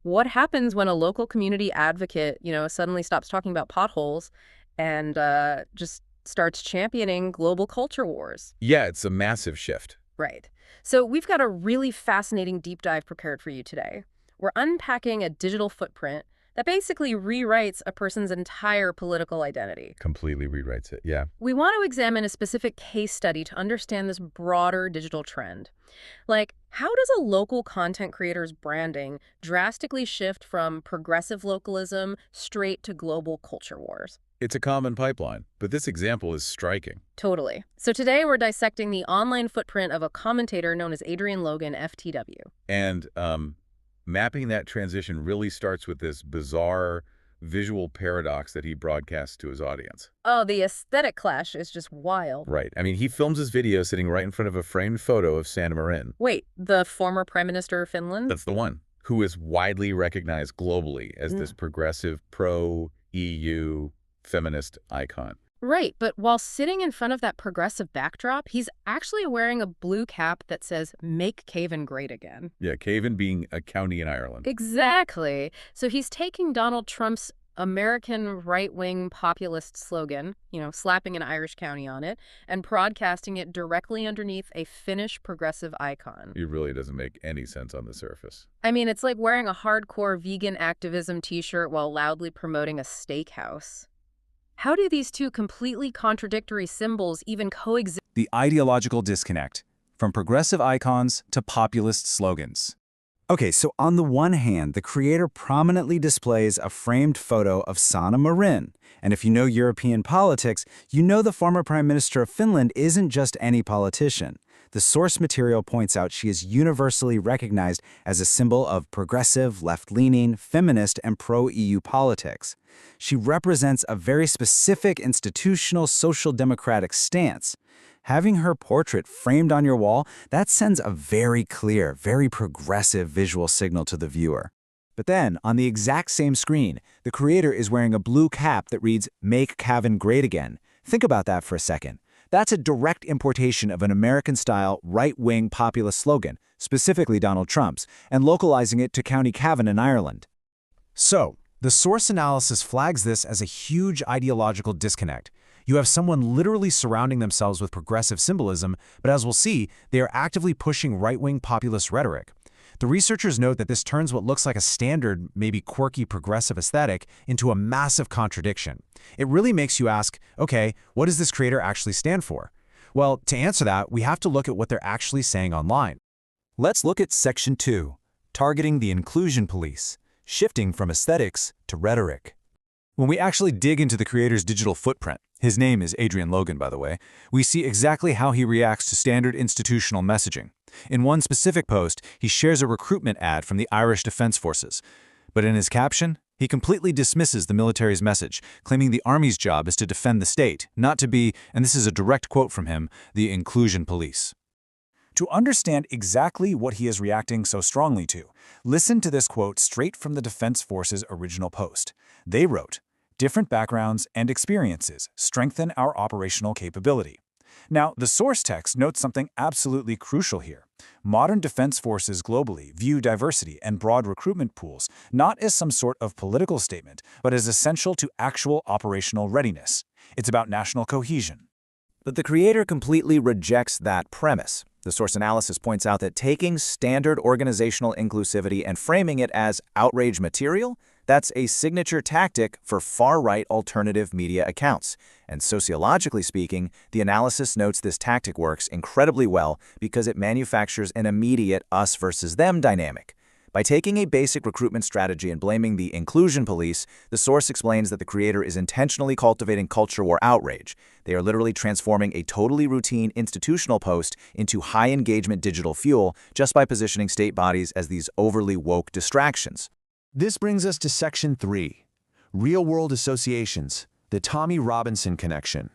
What happens when a local community advocate, suddenly stops talking about potholes and just starts championing global culture wars? Yeah, it's a massive shift. Right. So we've got a really fascinating deep dive prepared for you today. We're unpacking a digital footprint that basically rewrites a person's entire political identity. Completely rewrites it, yeah. We want to examine a specific case study to understand this broader digital trend. Like, how does a local content creator's branding drastically shift from progressive localism straight to global culture wars? It's a common pipeline, but this example is striking. Totally. So today we're dissecting the online footprint of a commentator known as Adrian Logan, FTW. And mapping that transition really starts with this bizarre visual paradox that he broadcasts to his audience. Oh, the aesthetic clash is just wild. Right. I mean, he films his video sitting right in front of a framed photo of Sanna Marin. Wait, the former Prime Minister of Finland? That's the one. Who is widely recognized globally as this progressive pro-EU feminist icon. Right, but while sitting in front of that progressive backdrop, he's actually wearing a blue cap that says, "Make Cavan Great Again." Yeah, Cavan being a county in Ireland. Exactly. So he's taking Donald Trump's American right-wing populist slogan, slapping an Irish county on it, and broadcasting it directly underneath a Finnish progressive icon. It really doesn't make any sense on the surface. I mean, it's like wearing a hardcore vegan activism t-shirt while loudly promoting a steakhouse. How do these two completely contradictory symbols even coexist? The ideological disconnect, from progressive icons to populist slogans. Okay, so on the one hand, the creator prominently displays a framed photo of Sanna Marin. And if you know European politics, you know the former Prime Minister of Finland isn't just any politician. The source material points out she is universally recognized as a symbol of progressive, left-leaning, feminist, and pro-EU politics. She represents a very specific institutional social democratic stance. Having her portrait framed on your wall, that sends a very clear, very progressive visual signal to the viewer. But then, on the exact same screen, the creator is wearing a blue cap that reads, "Make Cavan Great Again." Think about that for a second. That's a direct importation of an American-style, right-wing populist slogan, specifically Donald Trump's, and localizing it to County Cavan in Ireland. So, the source analysis flags this as a huge ideological disconnect. You have someone literally surrounding themselves with progressive symbolism, but as we'll see, they are actively pushing right-wing populist rhetoric. The researchers note that this turns what looks like a standard, maybe quirky progressive aesthetic into a massive contradiction. It really makes you ask, okay, what does this creator actually stand for? Well, to answer that, we have to look at what they're actually saying online. Let's look at Section 2, Targeting the Inclusion Police, Shifting from Aesthetics to Rhetoric. When we actually dig into the creator's digital footprint, his name is Adrian Logan, by the way, we see exactly how he reacts to standard institutional messaging. In one specific post, he shares a recruitment ad from the Irish Defence Forces. But in his caption, he completely dismisses the military's message, claiming the Army's job is to defend the state, not to be, and this is a direct quote from him, the inclusion police. To understand exactly what he is reacting so strongly to, listen to this quote straight from the Defense Forces' original post. They wrote, "Different backgrounds and experiences strengthen our operational capability." Now, the source text notes something absolutely crucial here. Modern defense forces globally view diversity and broad recruitment pools not as some sort of political statement, but as essential to actual operational readiness. It's about national cohesion. But the creator completely rejects that premise. The source analysis points out that taking standard organizational inclusivity and framing it as outrage material, that's a signature tactic for far-right alternative media accounts. And sociologically speaking, the analysis notes this tactic works incredibly well because it manufactures an immediate us versus them dynamic. By taking a basic recruitment strategy and blaming the inclusion police, the source explains that the creator is intentionally cultivating culture war outrage. They are literally transforming a totally routine institutional post into high-engagement digital fuel just by positioning state bodies as these overly woke distractions. This brings us to Section 3, Real-World Associations, the Tommy Robinson connection.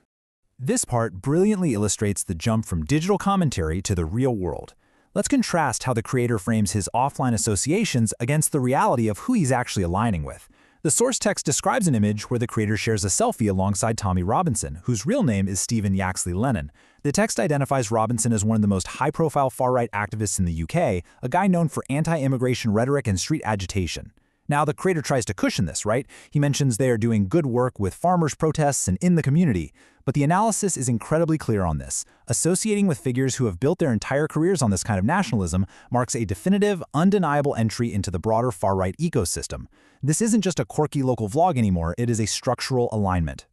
This part brilliantly illustrates the jump from digital commentary to the real world. Let's contrast how the creator frames his offline associations against the reality of who he's actually aligning with. The source text describes an image where the creator shares a selfie alongside Tommy Robinson, whose real name is Stephen Yaxley Lennon. The text identifies Robinson as one of the most high-profile far-right activists in the UK, a guy known for anti-immigration rhetoric and street agitation. Now, the creator tries to cushion this, right? He mentions they are doing good work with farmers' protests and in the community. But the analysis is incredibly clear on this. Associating with figures who have built their entire careers on this kind of nationalism marks a definitive, undeniable entry into the broader far-right ecosystem. This isn't just a quirky local vlog anymore, it is a structural alignment.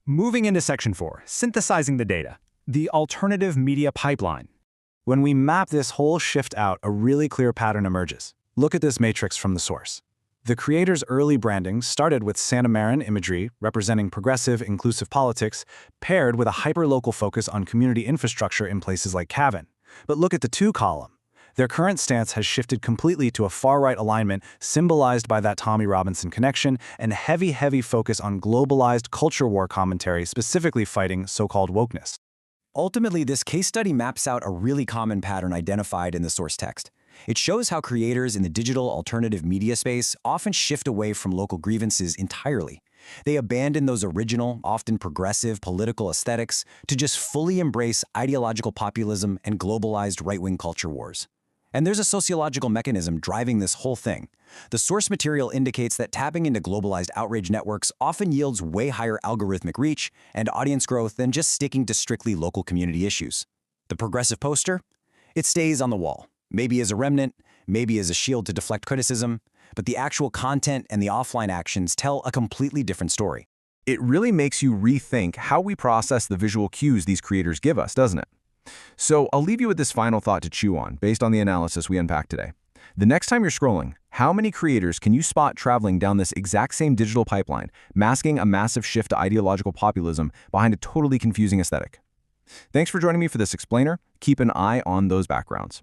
Moving into Section 4, synthesizing the data. The alternative media pipeline. When we map this whole shift out, a really clear pattern emerges. Look at this matrix from the source. The creator's early branding started with Sanna Marin imagery representing progressive, inclusive politics, paired with a hyper-local focus on community infrastructure in places like Cavan. But look at the 2 column. Their current stance has shifted completely to a far-right alignment symbolized by that Tommy Robinson connection and heavy focus on globalized culture war commentary specifically fighting so-called wokeness. Ultimately, this case study maps out a really common pattern identified in the source text. It shows how creators in the digital alternative media space often shift away from local grievances entirely. They abandon those original, often progressive political aesthetics to just fully embrace ideological populism and globalized right-wing culture wars. And there's a sociological mechanism driving this whole thing. The source material indicates that tapping into globalized outrage networks often yields way higher algorithmic reach and audience growth than just sticking to strictly local community issues. The progressive poster? It stays on the wall. Maybe as a remnant, maybe as a shield to deflect criticism, but the actual content and the offline actions tell a completely different story. It really makes you rethink how we process the visual cues these creators give us, doesn't it? So I'll leave you with this final thought to chew on, based on the analysis we unpacked today. The next time you're scrolling, how many creators can you spot traveling down this exact same digital pipeline, masking a massive shift to ideological populism behind a totally confusing aesthetic? Thanks for joining me for this explainer. Keep an eye on those backgrounds.